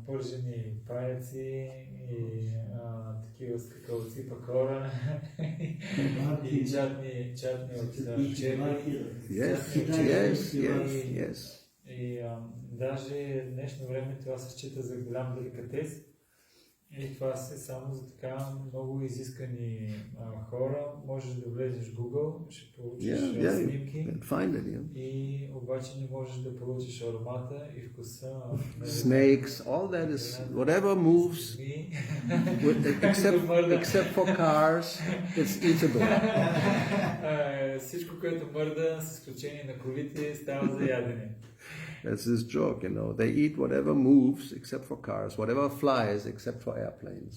пържени паяци и такива скакалци пакора и чатни от черни. Yes. И даже в днешно време това се счита за голям деликатес. И това се само за така много изискани хора. Можеш да влезеш в Google, ще получиш снимки. И обаче не можеш да получиш аромата и вкуса. Snakes, all that is, whatever moves, except for cars, it's eatable. Всичко, което мърда, с изключение на колите, става за ядене. That's this joke, They eat whatever moves except for cars, whatever flies except for airplanes.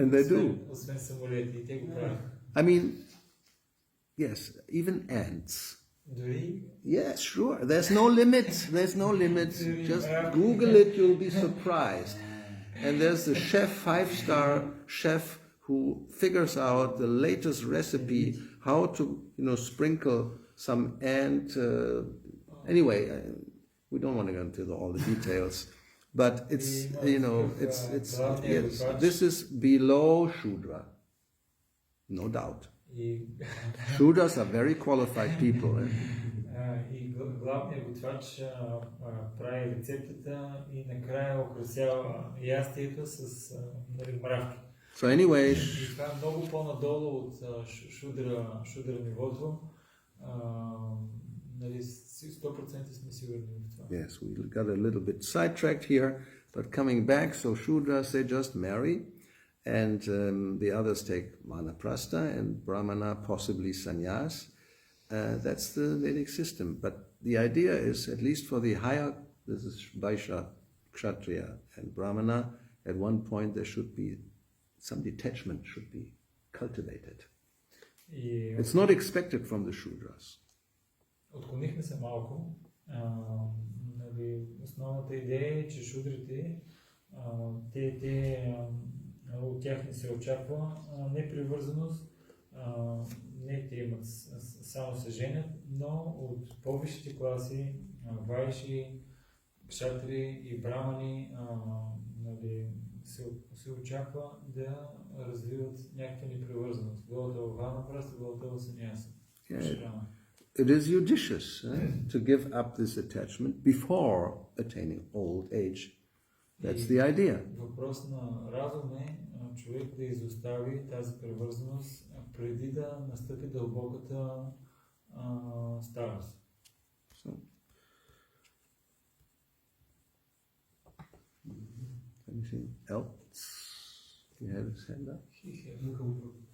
And they do. I mean, yes, even ants. Yes, sure. There's no limit. Just Google it, you'll be surprised. And there's the chef, 5-star chef, who figures out the latest recipe, how to, sprinkle some ant. Anyway, we don't want to go into all the details, but it's this is below Shudra, no doubt. Shudras are very qualified people. И главният готвач прави рецептата и накрая украсява ястието с мравки. So anyway, и това е много по-надолу от шудра нивото. 100% сме сигурни в това. Yes, we got a little bit sidetracked here, but coming back, so Shudras, they just marry, and the others take Vanaprastha and Brahmana, possibly sannyas. That's the Vedic system. But the idea is, at least for the higher, this is Vaishya Kshatriya and Brahmana, at one point there should be some detachment should be cultivated. It's not expected from the Shudras. Отклонихме се малко. Основната идея е, че шудрите, от тях не се очаква непривързаност, не те имат само се женят, но от по-висшите класи, вайши, кшатри и брамани, се очаква да развиват някаква непривързаност. Било да вана праста, било да саняса. It is judicious to give up this attachment before attaining old age. That's the idea. Въпрос на разум е човек да изостави тази привързаност преди да настъпи дълбоката старост. Anything else? You had his hand up?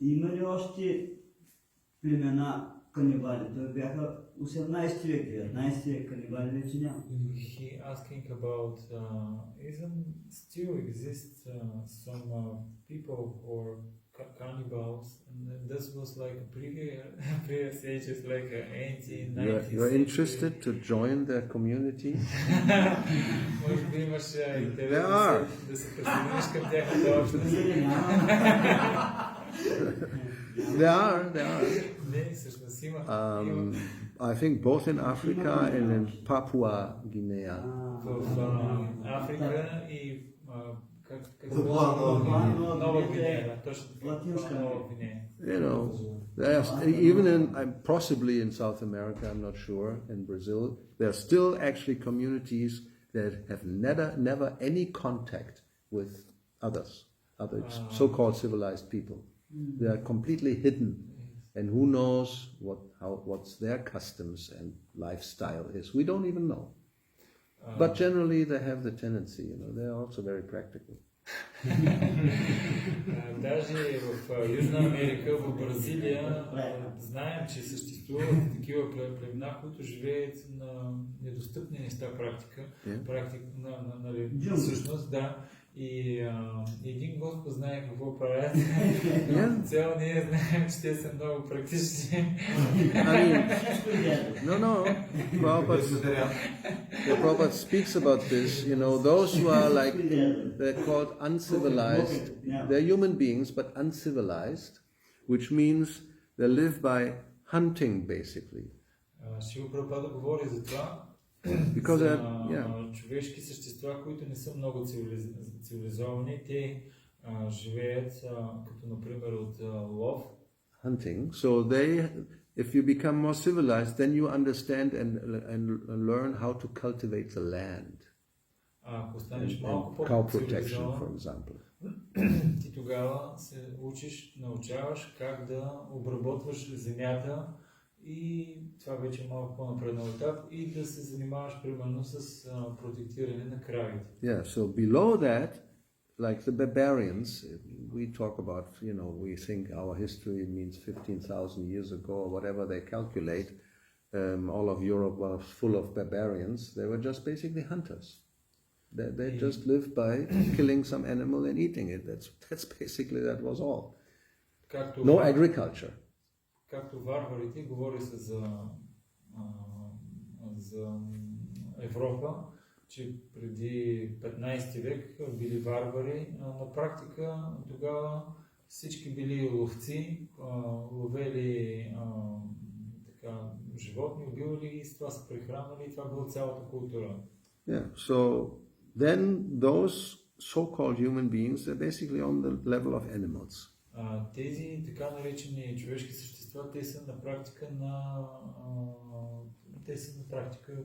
Има ли още племена канибали? Той бяха 18 век, 19 век канибали вече няма. He asking about isn't still exist some people or cannibals, and this was like previous ages, like 1890s. You're interested to join their community? Може би имаш интерес да се присъединиш към тяхната общност. There are. Не, всъщност има. I think both in Africa and in Papua Guinea. В Африка и Нова Гвинея, точно Нова Гвинея. You know, there's, even in possibly in South America, I'm not sure, in Brazil, there are still actually communities that have never any contact with other so-called civilized people. They are completely hidden, and who knows what's their customs and lifestyle is. We don't even know. But generally, they have the tendency. They are also very practical. Даже в Южна Америка, в Бразилия, знаем, че съществуват такива племена, които живеят на недостъпни неща всъщност, да. И един Господ знае какво правят. Цяло ние знаем, че те са много практични. Prabhupada speaks about this. Those who are like, they're called uncivilized. They're human beings, but uncivilized, which means they live by hunting, basically. Шива Прабхупада говори за това. Because човешки същества, които не са много цивилизовани, те живеят като например от лов. Hunting. So if you become more civilized, then you understand and learn how to cultivate the land. Ако станеш малко cow protection, for example. Ти тогава се учиш, научаваш как да обработваш земята. И това вече е малко по-напреднал етап и да се занимаваш примерно с протектиране на кравите. Yeah, so below that, like the barbarians, we talk about, we think our history means 15,000 years ago or whatever they calculate. All of Europe was full of barbarians. They were just basically hunters. They just lived by killing some animal and eating it. That's basically, that was all. No agriculture. Както варварите, говори се за Европа, че преди 15 век били варвари. На практика тогава всички били ловци, ловели животни, убивали и с това се прехранвали и това била цялата култура. Yeah, so then those so-called human beings, they're basically on the level of animals. Тези така наречени човешки същества, те са на практика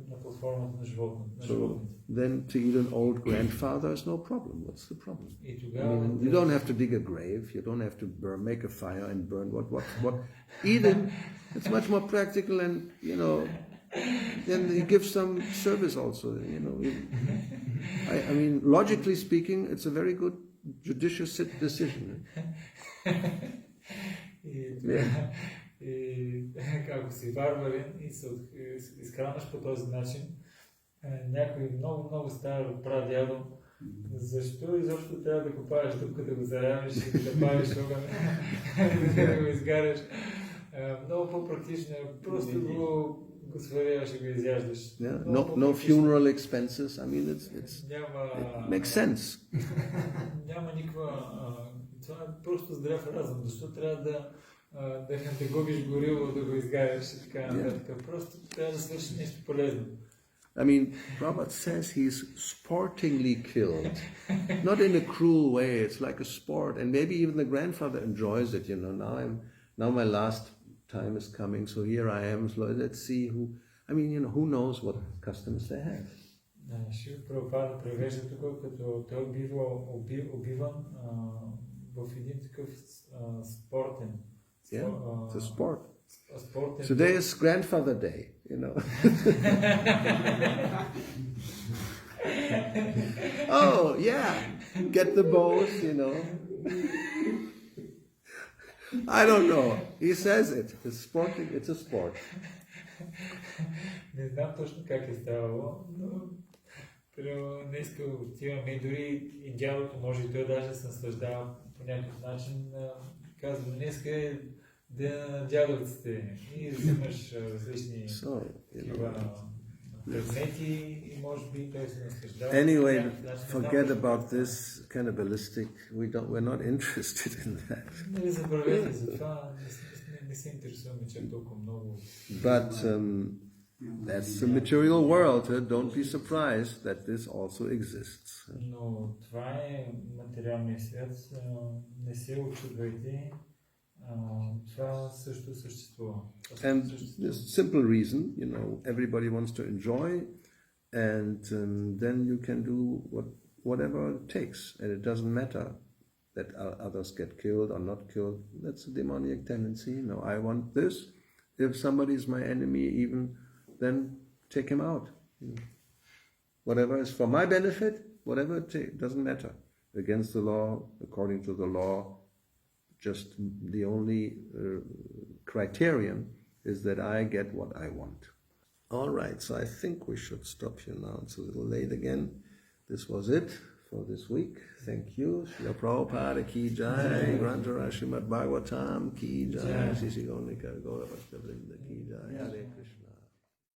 на платформата на животните. So then to eat an old grandfather is no problem. What's the problem? И тогава, you don't have to dig a grave. You don't have to make a fire and burn what. Eat him. It's much more practical, and then he gives some service also. I mean, logically speaking, it's a very good judicious decision. Ако си варварен и се изхранваш по този начин, някой много стар прадядо, защо изобщо трябва да копаеш дупка, да го зарявиш и да палиш огън, да го изгаряш? Много по-практично, просто го сваряваш и го изяждаш. No funeral expenses. I mean, it makes sense. Няма никаква... Това е просто здрав разум. Защо трябва да губиш гориво, да го изгаряш и така нататък? Просто трябва да свършиш нещо полезно. I mean, Prabhupada says he's sportingly killed, not in a cruel way. It's like a sport, and maybe even the grandfather enjoys it. Now my last time is coming, so here I am. So let's see who. I mean, who knows what customs they have. Шива Прабхупада превежда тук, като той бива убиван в един такъв спортен. Yeah, it's a sport. Спортен. Today is Grandfather Day, Oh, yeah, get the bows, I don't know. He says it. It's sporting. It's a sport. Не знам точно как е ставало, но днеска отиваме и дори и дядото може и той даже се наслаждава по някакъв начин. Казва, днеска е ден на дядовците и взимаш различни предмети и може би той се наслаждава. Anyway, forget about this cannibalistic. We're not interested in that. Не забравяйте за това, не се интересуваме чак толкова много. But that's the material world. Don't be surprised that this also exists. Но това е материалният свят. Не се очудвайте. Това също съществува. And there's a simple reason, everybody wants to enjoy, and then you can do whatever it takes, and it doesn't matter that others get killed or not killed. That's a demonic tendency. No, I want this. If somebody is my enemy, then take him out. Whatever is for my benefit, whatever it takes, doesn't matter. Against the law, according to the law, just the only criterion is that I get what I want. All right, so I think we should stop here now. It's a little late again. This was it for this week. Thank you. Srila Prabhupada ki jai. Granthara Srimad Bhagavatam ki jai. Sisi Gauravani ki jai. Hare Krishna.